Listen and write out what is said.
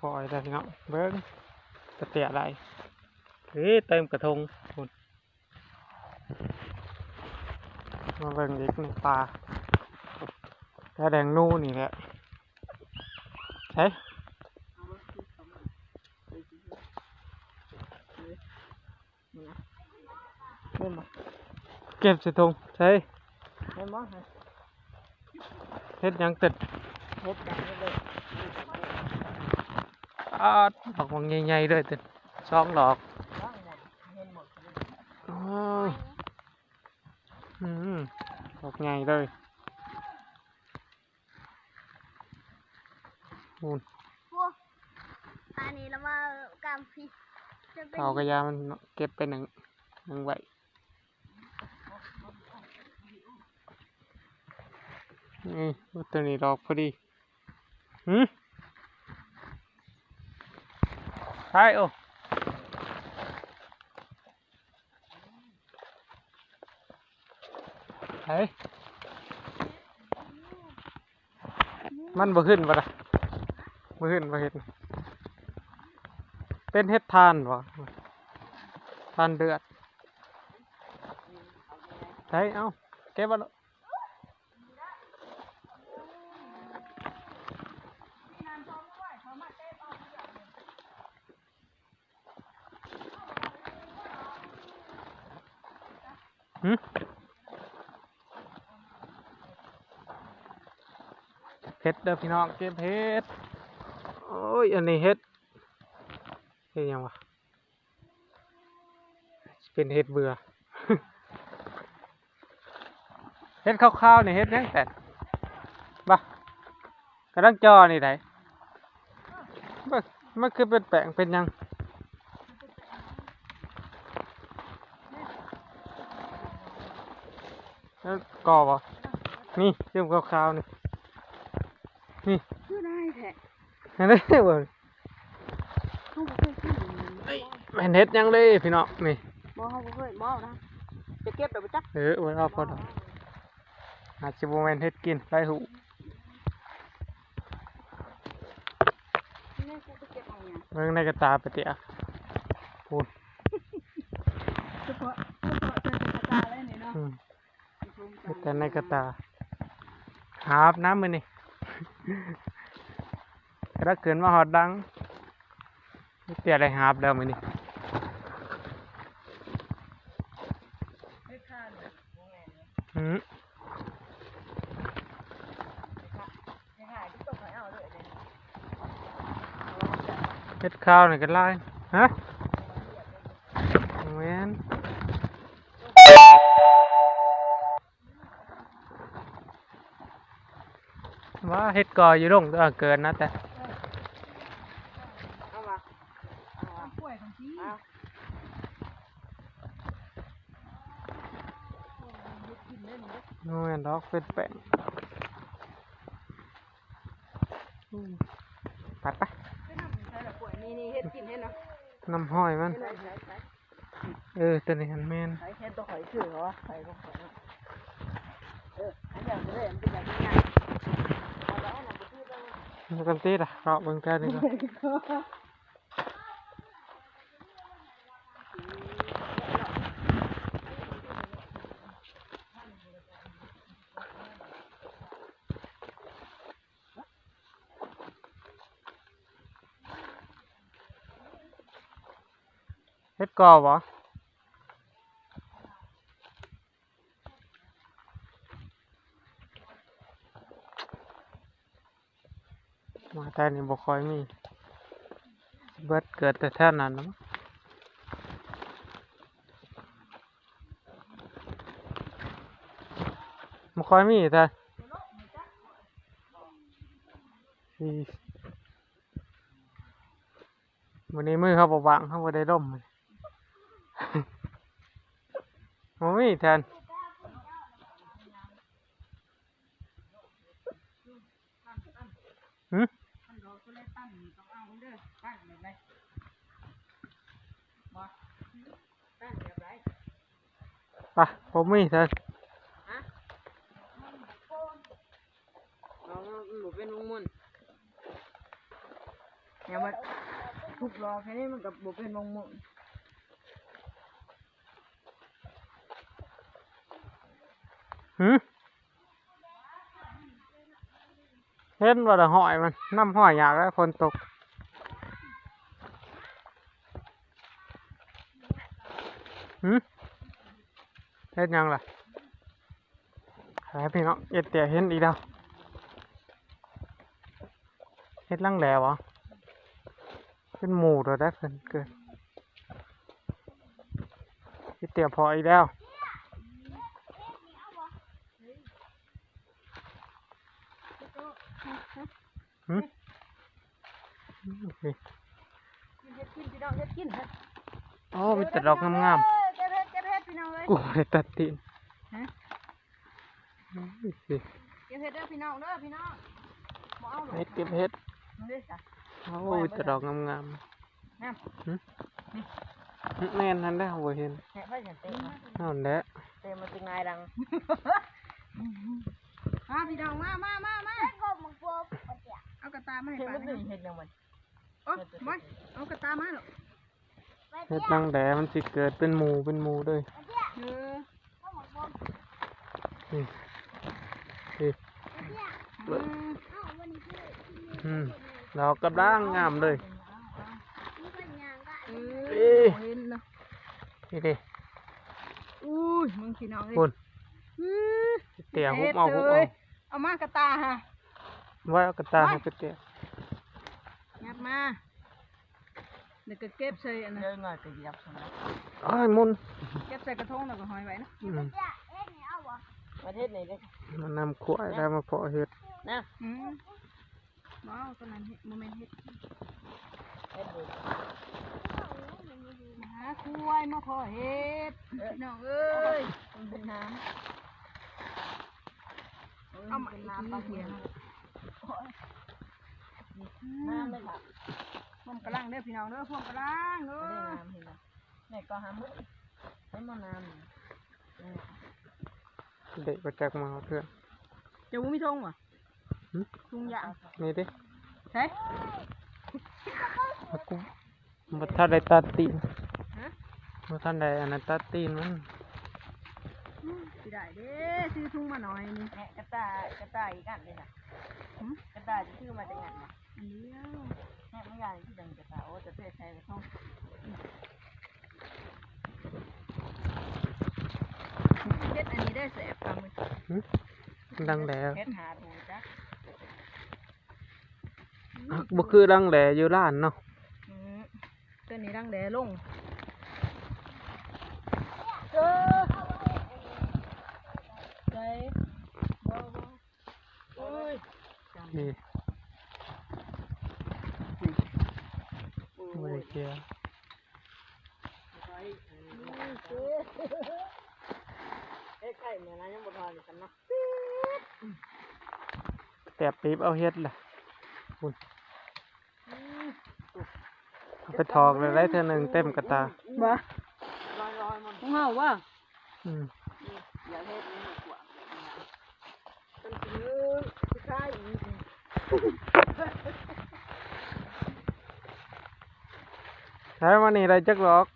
พอได้พี่น้องเบิ้งกระเตียอะไรเติมกระทงคุณมาเบิ้งเด็กในป่าแค่แดงนู่นี่แหละใช่เก็บใส่ถุงใช่เฮ็ดยังติดดอกมันใหญ่ๆด้วยติด2 ดอกดอกใหญ่เลยอันนี้แล้วว่ากามพิษเอากระยามันเก็บไปหนึ่งใบนี่ตัวนี้ดอกพอดีใช่โอ้เฮ้ยมันบ่ขึ้นบ่ล่ะบ่ขึ้นบ่เห็นเป็นเฮ็ดทานบ่ทานเดือดใช่เอ้าเก็บบ่ล่ะเฮ็ดเด้อพี่น้องเก็บเฮ็ดโอ้ยอันนี้เฮ็ดยังวะเป็นเฮ็ดเบื่อ เฮ็ดข้าวๆนี่เฮ็ดยังแต่บ่กระดังจอนี่ไดมันคือเป็นแปลงเป็นยังแล้วก่อบ่นี่เรื่องข้าวๆนี่คือได้แท้ อันนี้บ่แม่นเฮ็ดยังเลยพี่น้องนี่บ่เขาบ่เคยบ่นะจะเก็บแบบจักบ่เอาพอดอกอาจจะบ่แม่นเฮ็ดกินไรหูเบิ่งในกระตาไปเตะพูดเฉพาะกระตาเลยนี่เนาะแต่ในกระตาหาบน้ำมือนี่ถ้าเกินมาหอดดังเตียอะไรหาบแล้วมือนี่เฮ็ดข้าวนี่กันไล่ฮะเว้นว่าเฮ็ดกออยู่ร่งเกินนะแต่โอ้ยดอกเป็นแป้งปัดไปน้ำห้อยมันตัวนี้หันแมนมันกันตีดะเราเบิ่งแค่นี้ก็เฮ็ดกอบ่มาแต่นี่บ่ค่อยมีเบิดเกิดแต่แท่นั้นนะบ่ค่อยมีแต่วันนี้มือเขาบ่บางเขาบ่ได้ร่มบ่มีแทนไปผมมีแทนหนูเป็นลุงมุ่น อย่ามาทุกรอแค่นี้มันกับบุเป็นมงมุน หืมเห็นว่าแต่หอยมันน้ำหอยอยากแล้วฝนตกหืมเห็นยังล่ะให้พี่น้องเอ็ดเตี่ยเห็นอีกแล้วเห็ดลังแหลวะเป็นหมูตัวได้เพิ่นเกินเอ็ดเตี่ยพออีกแล้วหืมโอเค เฮ็ดกินพี่น้องเฮ็ดกิน โอ้มีแต่ดอกงาม เก็บเฮ็ดพี่น้องเลย ๆกูได้ตัดตีน ฮะ นี่สิ เก็บเฮ็ดเด้อพี่น้องบ่เอาหรอก เฮ็ดเก็บเฮ็ด เด้อจ้ะ โอ้มีแต่ดอกงาม น้ำ ๆหืมแม่นทันได้เอาบ่เห็น แห่ไว้อย่าเตะมา นั่นแหละ เตะมาตึงไงดังพี่น้องมาเอากระตามาให้ป้าหน่อยเฮ็ดจังมันโอ้มาเอากระตามาหรอก เฮ็ดลังแหลมันสิเกิดเป็นหมูเด้อ เออ นี่นี่ อืม ดอกกำลังงามเลย เอ เอ้ อย เห็นเนาะ นี่ดิ อุ้ยมึงพี่น้องเอ้ย คุณ อื้อ เตี่ยหุบเอา เอามากระตาฮะ ไว้เอากระตาให้ไปเตี่ย ยับมาเดี๋ยวก็เก็บใส่อันนั้น ง่ายก็ยับสนะ อ้ายมุน เก็บใส่กระทงแล้วก็ห้อยไว้นะ ประเทศไหนเด้ มันนำขวายได้มาเพาะเฮ็ด นะ ว้าวตอนนั้นเฮ็ดโมเมนต์เฮ็ด เฮ็ดดู หาควายมาพอเฮ็ดพี่น้องเอ้ย มันเป็นน้ำ เอามาอีกทีเดียว น้ำเลยค่ะ พวกกระลังเด้อพี่น้องเด้อพวกกระลังเด้ ไม่ อ ได้น้ำเห็นไหมเนี่ยก็หามือให้มาน้ เด็กก็จักมาเอาเพื่อน จะบ่มีทงวะทงยาง นี่ดิ ใช่ กูบ่ทันได้ตัดตีน ฮะ บ่ทันได้อันนั้นตัดตีนมัน สิได้เด้ซื้อทุ่งมาหน่อยนี่ ำเนี่ยกระต่ายอีกอันเลยนะกระต่ายจะชื่อมาจากไหนนะ อันเดียว เนี่ยไม่ใช่ที่ดังกระต่ายโอ้จะเทศไทยกระท่อม เฮ็ดอันนี้ได้แสบปลาหมึก ดังแหล เฮ็ดหาดูจ้ะ บ่คือดังแหลอยู่ร้านเนาะ ตัวนี้ดังแดลงใจโอ้ย นี่บ่ได้เกี่ยว เฮ็ดไข่เหมือนนั้นยังบ่ทอนกันเนาะ แต่ปีบเอาเฮ็ดล่ะคุณเอาไปถอกเลยได้เท่านึงเต็มกระตา บ่ ลอยมัน ของเฮาว่า อืม อย่าเฮ็ดนี่กว่า เป็นซื้อสิขายอีก ใช้มานี่ได้จักหรอก